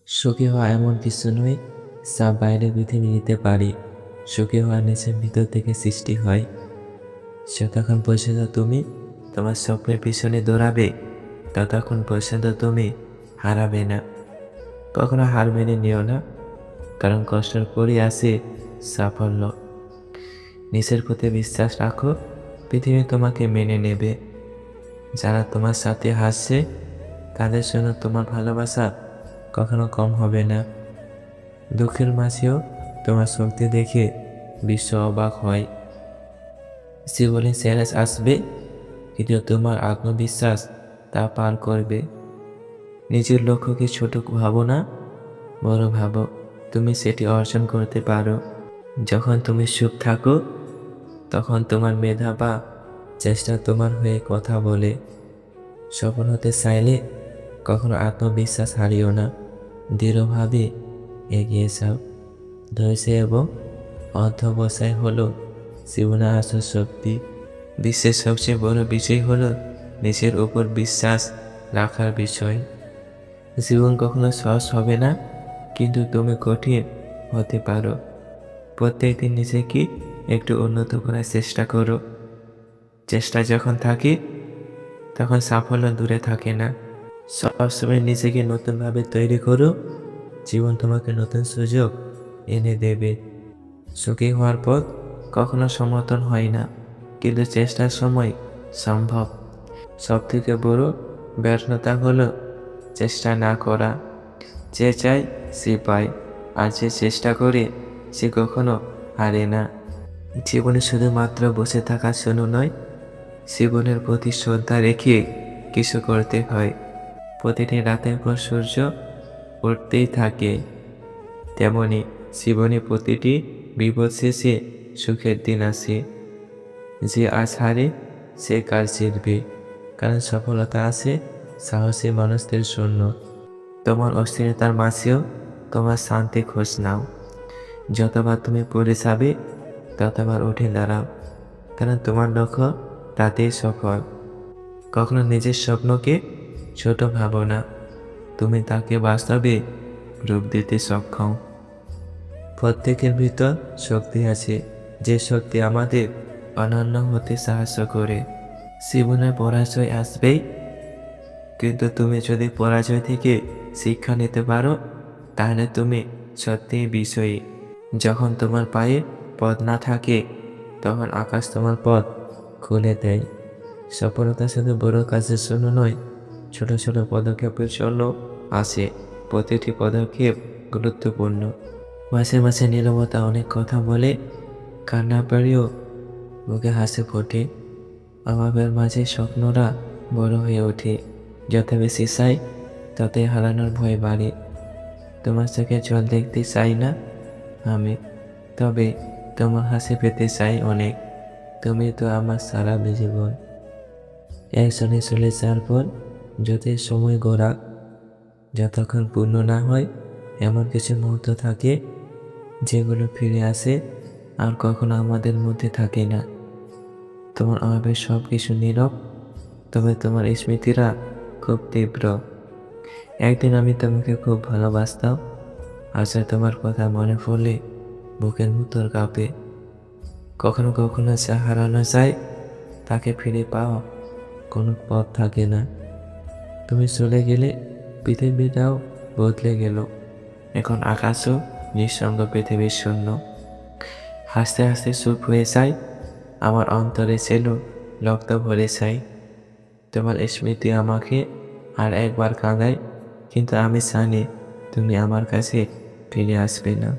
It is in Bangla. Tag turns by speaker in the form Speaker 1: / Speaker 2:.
Speaker 1: সুখী হওয়া এমন কিছু নয় যা বাইরে পৃথিবী নিতে পারি। সুখী হওয়া নিজের ভিতর থেকে সৃষ্টি হয়। যতক্ষণ পর্যন্ত তুমি তোমার স্বপ্নের পিছনে দৌড়াবে, ততক্ষণ পর্যন্ত তুমি হারাবে না। কখনো হার মেনে নিও না, কারণ কষ্টের পরই আসে সাফল্য। নিজের প্রতি বিশ্বাস রাখো, পৃথিবী তোমাকে মেনে নেবে। যারা তোমার সাথে হাসছে, তাদের জন্য তোমার ভালোবাসা কখনো কম হবে না। দুঃখের মাঝেও তোমার শক্তি দেখে বিশ্ব অবাক হয়। জীবনে চ্যালেঞ্জ আসবে, কিন্তু তোমার আত্মবিশ্বাস তা পার করবে। নিজের লক্ষ্যকে ছোট ভাবো না, বড় ভাবো। তুমি সেটি অর্জন করতে পারো। যখন তুমি চুপ থাকো, তখন তোমার মেধা বা চেষ্টা তোমার হয়ে কথা বলে। সফল হতে চাইলে কখনো আত্মবিশ্বাস হারিও না, দৃঢ়ভাবে এগিয়ে যাও। ধৈর্য এবং অধ্যবসায় হলো জীবনের আসল শক্তি। বিশ্বের সবচেয়ে বড় বিষয় হলো নিজের উপর বিশ্বাস রাখার বিষয়। জীবন কখনো সহজ হবে না, কিন্তু তুমি কঠিন হতে পারো। প্রত্যেকদিন নিজেকে একটু উন্নত করার চেষ্টা করো। চেষ্টা যখন থাকে, তখন সাফল্য দূরে থাকে না। সবসময় নিজেকে নতুনভাবে তৈরি করো। জীবন তোমাকে নতুন সুযোগ এনে দেবে। সুখী হওয়ার পথ কখনো সমর্থন হয় না, কিন্তু চেষ্টার সময় সম্ভব। সবথেকে বড় ব্যর্থতা হলো চেষ্টা না করা। যে চায় সে পায়, আর যে চেষ্টা করে সে কখনো হারে না। জীবনে শুধুমাত্র বসে থাকার জন্য নয়, জীবনের প্রতি শ্রদ্ধা রেখে কিছু করতে হয়। প্রতিটি রাতের পর সূর্য উঠতেই থাকে, তেমনি জীবনে প্রতিটি বিপদ শেষে সুখের দিন আসে। যে আজ হারে সে কাল জিতবে, কারণ সফলতা আসে সাহসী মানুষদের জন্য। তোমার অস্থিরতার মাঝেও তোমার শান্তি খোঁজ নাও। যতবার তুমি পড়ে যাবে, ততবার উঠে দাঁড়াও, কারণ তোমার লক্ষ্য তাতেই সফল। কখনো নিজের স্বপ্নকে ছোট ভাবো না, তুমি তাকে বাস্তবে রূপ দিতে সক্ষম। প্রত্যেকের ভিতর শক্তি আছে, যে শক্তি আমাদের অনন্য হতে সাহায্য করে। জীবনে পরাজয় আসবেই, কিন্তু তুমি যদি পরাজয় থেকে শিক্ষা নিতে পারো, তাহলে তুমি সত্যিই বিজয়ী। যখন তোমার পায়ে পথ না থাকে, তখন আকাশ তোমার পথ খুলে দেয়। সফলতা শুধু বড় কাজের জন্য নয়, ছোট ছোট পদক্ষেপের জন্য আসে। প্রতিটি পদক্ষেপ গুরুত্বপূর্ণ। মাঝে মাঝে নীরবতা অনেক কথা বলে, কান্না পেরিয়েও মুখে হাসি ফোটে। অভাবের মাঝে স্বপ্নরা বড় হয়ে ওঠে। যত বেশি চাই, ততই হারানোর ভয় বাড়ে। তোমার চোখে জল দেখতে চাই না আমি, তবে তোমার হাসি পেতে চাই অনেক। তুমি তো আমার সারা জীবন। একজনে চলে যাওয়ার পর যতই সময় গড়াক, যতক্ষণ পূর্ণ না হয়, এমন কিছু মুহূর্ত থাকে যেগুলো ফিরে আসে আর কখনো আমাদের মধ্যে থাকে না। তোমার অভাবের সব কিছু নীরব, তবে তোমার স্মৃতিরা খুব তীব্র। একদিন আমি তোমাকে খুব ভালোবাসতাম, আজ আর তোমার কথা মনে পড়লে বুকের ভিতর কাঁপে। কখনো কখনো যা হারানো যায়, তাকে ফিরে পাওয়া কোনো পথ থাকে না। তুমি চলে গেলে পৃথিবীটাও বদলে গেল। এখন আকাশও নিঃসঙ্গ, পৃথিবীর শূন্য। হাসতে হাসতে চুপ হয়ে যায়, আমার অন্তরে ছিল রক্ত ভরে যায়। তোমার স্মৃতি আমাকে আর একবার কাঁদায়, কিন্তু আমি জানি তুমি আমার কাছে ফিরে আসবে না।